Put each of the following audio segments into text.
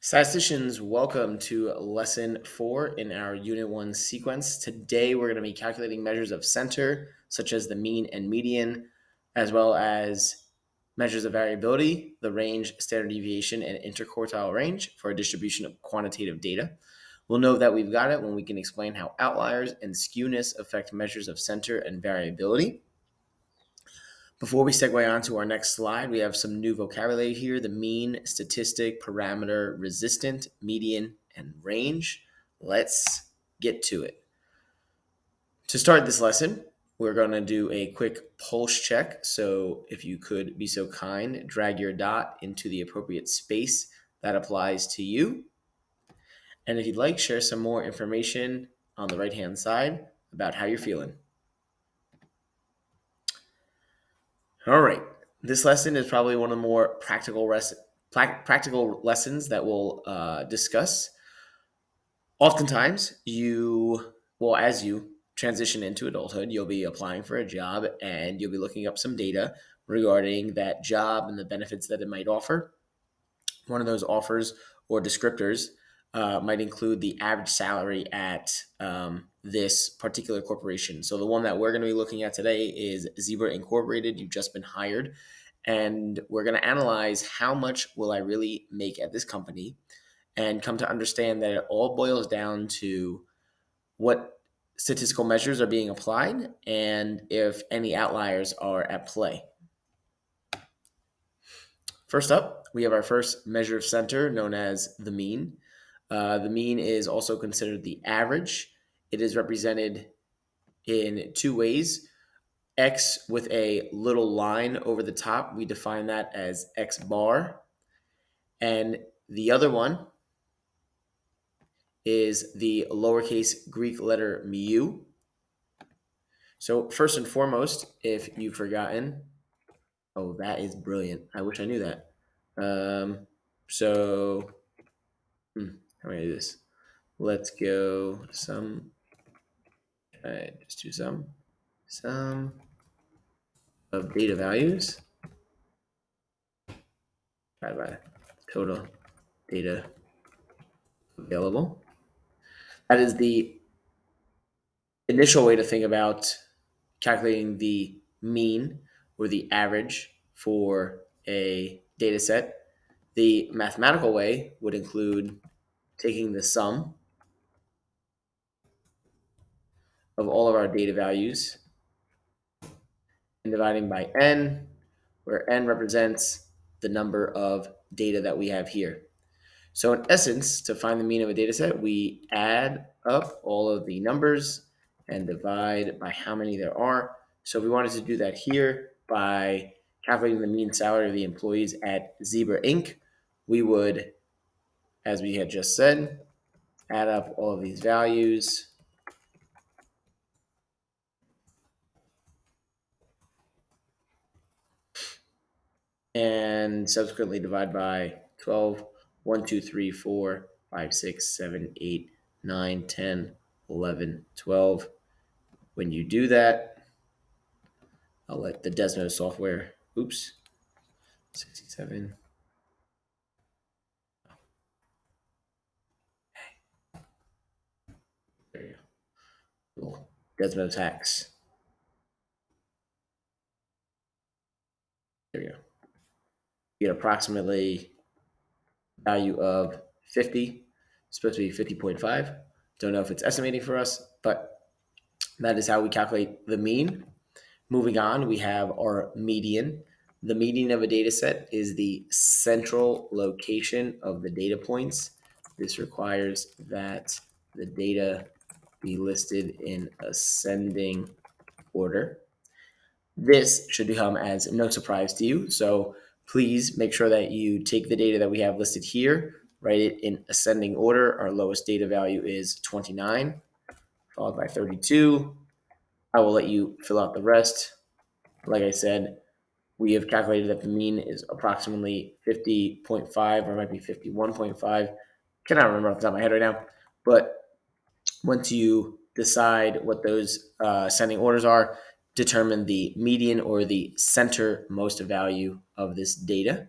Statisticians, welcome to lesson 4 in our Unit 1 sequence. Today we're going to be calculating measures of center, such as the mean and median, as well as measures of variability, the range, standard deviation, and interquartile range for a distribution of quantitative data. We'll know that we've got it when we can explain how outliers and skewness affect measures of center and variability. Before we segue on to our next slide, we have some new vocabulary here: the mean, statistic, parameter, resistant, median, and range. Let's get to it. To start this lesson, we're going to do a quick pulse check. So if you could be so kind, drag your dot into the appropriate space that applies to you. And if you'd like, share some more information on the right-hand side about how you're feeling. All right. This lesson is probably one of the more practical lessons that we'll discuss. Oftentimes, as you transition into adulthood, you'll be applying for a job and you'll be looking up some data regarding that job and the benefits that it might offer. One of those offers or descriptors might include the average salary at this particular corporation. So the one that we're going to be looking at today is Zebra Incorporated. You've just been hired, and we're going to analyze how much will I really make at this company, and come to understand that it all boils down to what statistical measures are being applied and if any outliers are at play. First up, we have our first measure of center, known as the mean. The mean is also considered the average. It is represented in two ways. X with a little line over the top, we define that as X bar. And the other one is the lowercase Greek letter mu. So first and foremost, if you've forgotten, oh, that is brilliant. I wish I knew that. How do I do this? Let's go just do some of data values divided by total data available. That is the initial way to think about calculating the mean or the average for a data set. The mathematical way would include taking the sum of all of our data values and dividing by n, where n represents the number of data that we have here. So in essence, to find the mean of a data set, we add up all of the numbers and divide by how many there are. So if we wanted to do that here by calculating the mean salary of the employees at Zebra Inc., we would, as we had just said, add up all of these values and subsequently divide by 12, 1, 2, 3, 4, 5, 6, 7, 8, 9, 10, 11, 12. When you do that, I'll let the Desmos software, 67. There you go. Little Desmos hacks. There you go. You get approximately value of 50. It's supposed to be 50.5. Don't know if it's estimating for us, but that is how we calculate the mean. Moving on, we have our median. The median of a data set is the central location of the data points. This requires that the data be listed in ascending order. This should become as no surprise to you. So please make sure that you take the data that we have listed here, write it in ascending order. Our lowest data value is 29, followed by 32. I will let you fill out the rest. Like I said, we have calculated that the mean is approximately 50.5, or it might be 51.5. Cannot remember off the top of my head right now. But once you decide what those ascending orders are, determine the median or the centermost value of this data.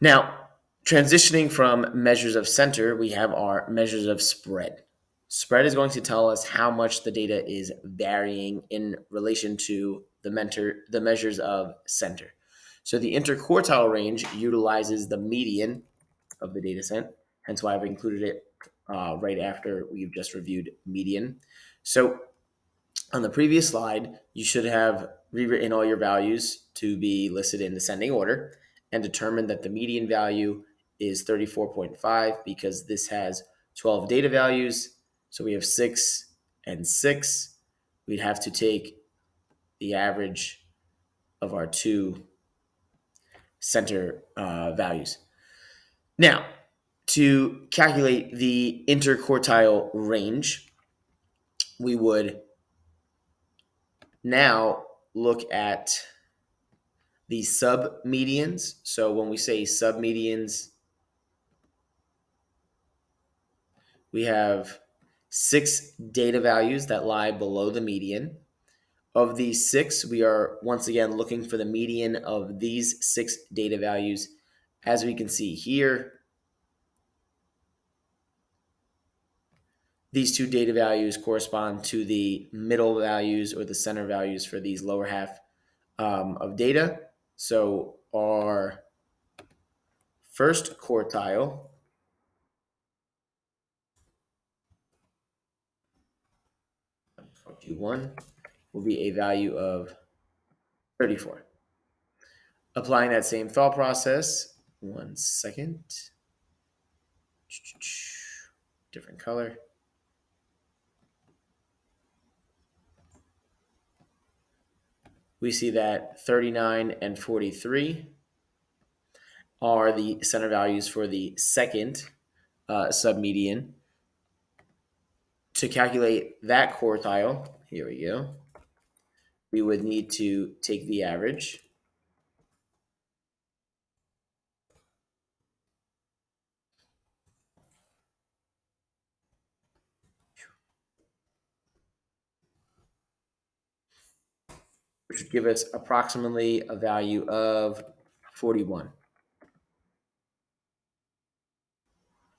Now, transitioning from measures of center, we have our measures of spread. Spread is going to tell us how much the data is varying in relation to the measures of center. So the interquartile range utilizes the median of the data set, hence why I've included it right after we've just reviewed median. So on the previous slide, you should have rewritten all your values to be listed in descending order and determined that the median value is 34.5 because this has 12 data values. So we have 6 and 6. We'd have to take the average of our two center values. Now, to calculate the interquartile range, we would now look at the submedians. So when we say submedians, we have 6 data values that lie below the median. Of these 6, we are once again looking for the median of these 6 data values. As we can see here, these 2 data values correspond to the middle values or the center values for these lower half of data. So our first quartile Q1 will be a value of 34. Applying that same thought process, one second, different color. We see that 39 and 43 are the center values for the second submedian. To calculate that quartile, here we go, we would need to take the average. Which would give us approximately a value of 41.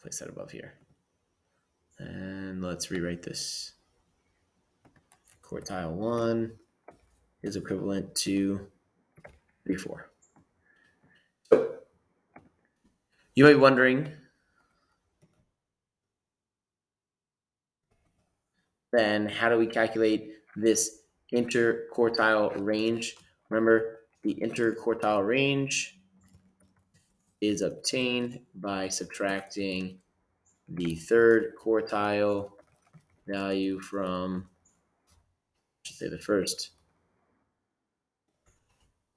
Place that above here. And let's rewrite this. Quartile 1 is equivalent to 34. So you might be wondering, then how do we calculate this interquartile range? Remember, the interquartile range is obtained by subtracting the third quartile value from, I should say the first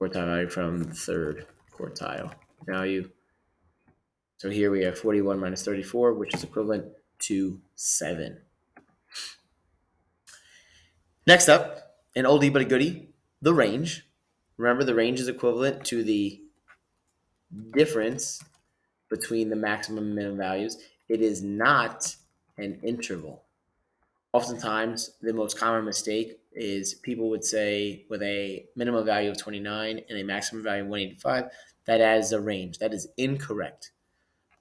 quartile value from the third quartile value. So here we have 41 minus 34, which is equivalent to 7. Next up, an oldie but a goodie, the range. Remember, the range is equivalent to the difference between the maximum and minimum values. It is not an interval. Oftentimes, the most common mistake is people would say with a minimum value of 29 and a maximum value of 185, that is a range. That is incorrect.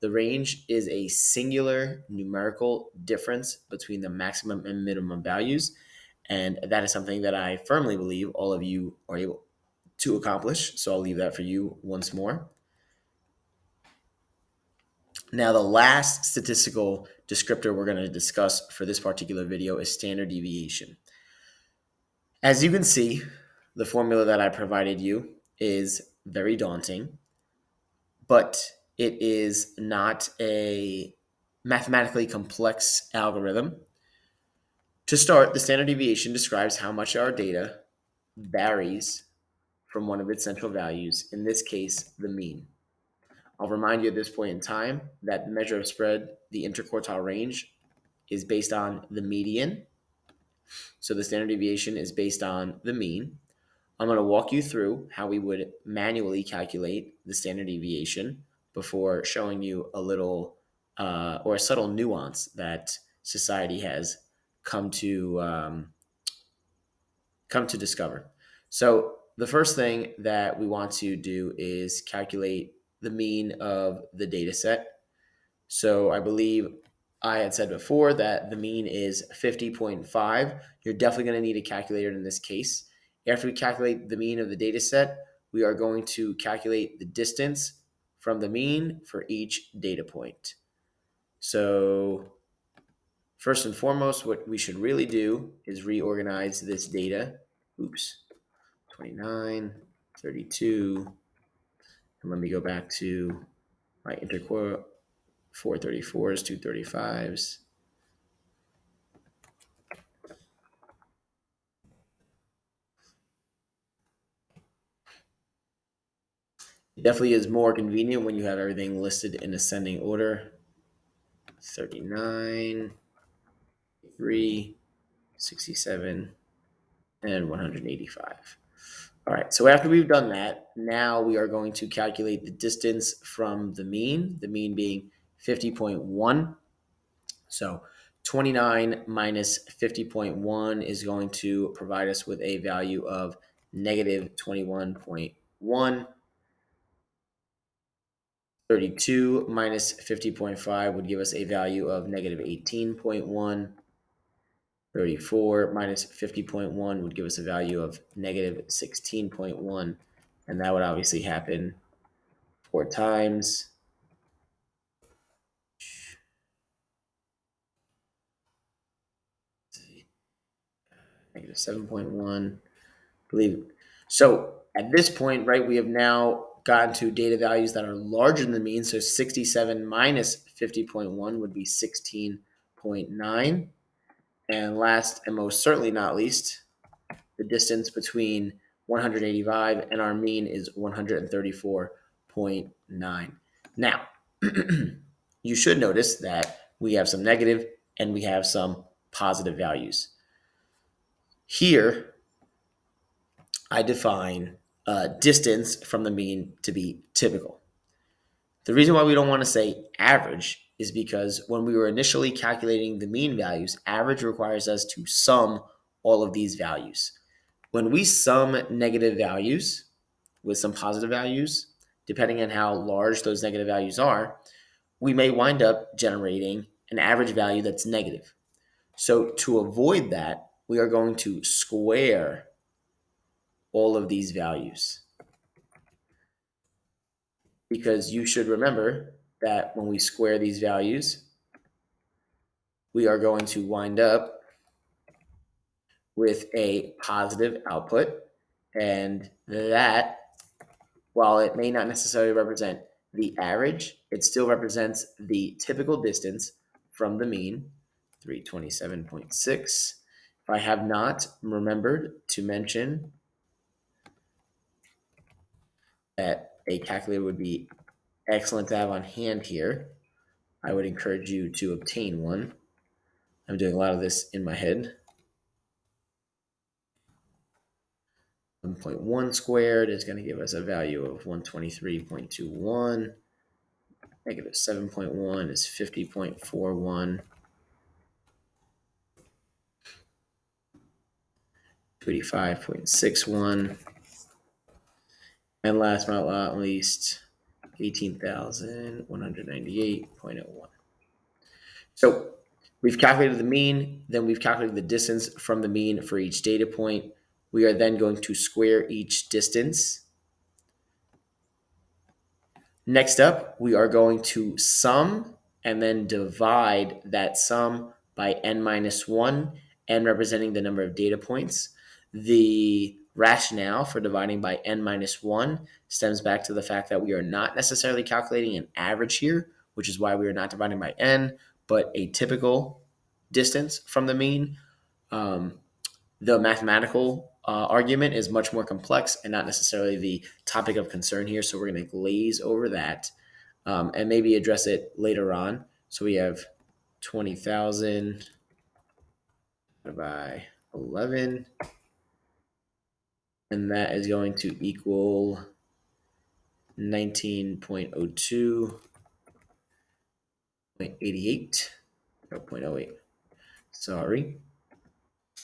The range is a singular numerical difference between the maximum and minimum values. And that is something that I firmly believe all of you are able to accomplish. So I'll leave that for you once more. Now, the last statistical descriptor we're going to discuss for this particular video is standard deviation. As you can see, the formula that I provided you is very daunting, but it is not a mathematically complex algorithm. To start, the standard deviation describes how much our data varies from one of its central values, in this case, the mean. I'll remind you at this point in time that the measure of spread, the interquartile range, is based on the median. So the standard deviation is based on the mean. I'm going to walk you through how we would manually calculate the standard deviation before showing you a little or a subtle nuance that society has come to discover. So the first thing that we want to do is calculate the mean of the data set. So I believe I had said before that the mean is 50.5. You're definitely going to need a calculator in this case. After we calculate the mean of the data set, we are going to calculate the distance from the mean for each data point. So first and foremost, what we should really do is reorganize this data. Oops, 29, 32. And let me go back to my interquartile 434s, 235s. It definitely is more convenient when you have everything listed in ascending order. 39, 3, 67, and 185. All right, so after we've done that, now we are going to calculate the distance from the mean being 50.1. So 29 minus 50.1 is going to provide us with a value of negative 21.1. 32 minus 50.5 would give us a value of negative 18.1. 34 minus 50.1 would give us a value of negative 16.1. And that would obviously happen 4 times. Negative 7.1. Believe. So at this point, right, we have now gotten to data values that are larger than the mean. So 67 minus 50.1 would be 16.9. And last and most certainly not least, the distance between 185 and our mean is 134.9. Now, you should notice that we have some negative and we have some positive values. Here, I define distance from the mean to be typical. The reason why we don't want to say average is because when we were initially calculating the mean values, average requires us to sum all of these values. When we sum negative values with some positive values, depending on how large those negative values are, we may wind up generating an average value that's negative. So to avoid that, we are going to square all of these values. Because you should remember that when we square these values, we are going to wind up with a positive output. And that, while it may not necessarily represent the average, it still represents the typical distance from the mean, 327.6. If I have not remembered to mention that a calculator would be excellent to have on hand here, I would encourage you to obtain one. I'm doing a lot of this in my head. 1.1 squared is going to give us a value of 123.21. Negative 7.1 is 50.41. 285.61. And last but not least, 18,198.01. So we've calculated the mean, then we've calculated the distance from the mean for each data point. We are then going to square each distance. Next up, we are going to sum and then divide that sum by n minus 1, n representing the number of data points. The rationale for dividing by n minus 1 stems back to the fact that we are not necessarily calculating an average here, which is why we are not dividing by n, but a typical distance from the mean. The mathematical argument is much more complex and not necessarily the topic of concern here. So we're going to glaze over that and maybe address it later on. So we have 20,000 by 11. And that is going to equal 19.02.88. Or 0.08. Sorry.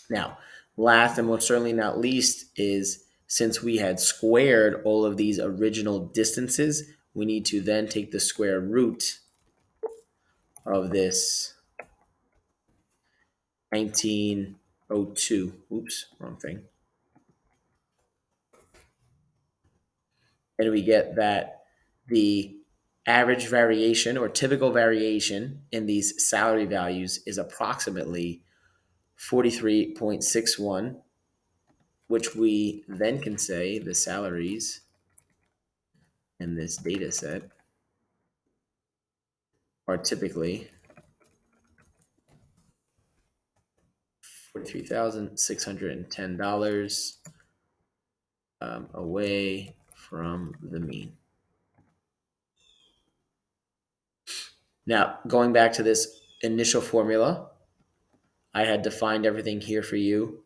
Now, last and most certainly not least is since we had squared all of these original distances, we need to then take the square root of this 1902. Oops, wrong thing. And we get that the average variation or typical variation in these salary values is approximately 43.61, which we then can say the salaries in this data set are typically $43,610 away from the mean. Now, going back to this initial formula, I had defined everything here for you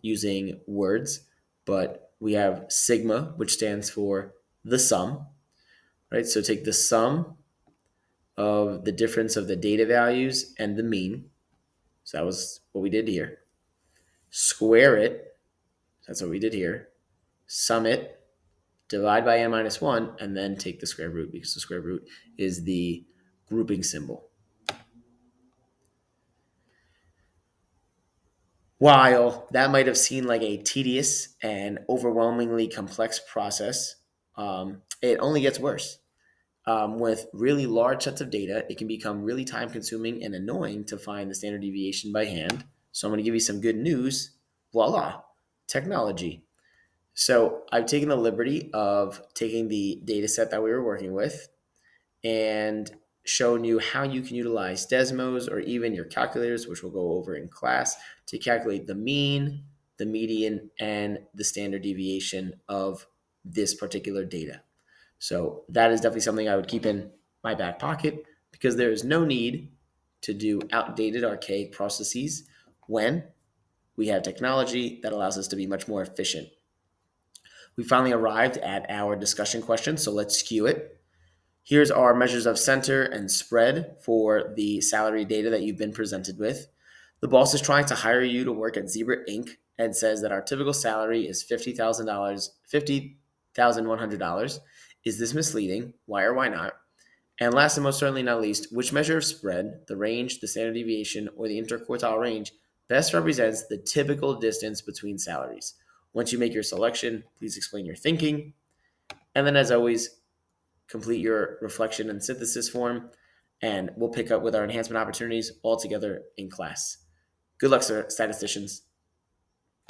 using words, but we have sigma, which stands for the sum, right? So take the sum of the difference of the data values and the mean. So that was what we did here. Square it. That's what we did here. Sum it, divide by n minus 1, and then take the square root because the square root is the grouping symbol. While that might have seemed like a tedious and overwhelmingly complex process, it only gets worse. With really large sets of data, it can become really time consuming and annoying to find the standard deviation by hand. So I'm going to give you some good news. Voila, technology. So I've taken the liberty of taking the data set that we were working with and shown you how you can utilize Desmos or even your calculators, which we'll go over in class, to calculate the mean, the median, and the standard deviation of this particular data. So that is definitely something I would keep in my back pocket because there is no need to do outdated, archaic processes when we have technology that allows us to be much more efficient. We finally arrived at our discussion question, so let's skew it. Here's our measures of center and spread for the salary data that you've been presented with. The boss is trying to hire you to work at Zebra Inc. and says that our typical salary is $50,100. Is this misleading? Why or why not? And last and most certainly not least, which measure of spread, the range, the standard deviation, or the interquartile range, best represents the typical distance between salaries? Once you make your selection, please explain your thinking. And then, as always, complete your reflection and synthesis form, and we'll pick up with our enhancement opportunities all together in class. Good luck, statisticians.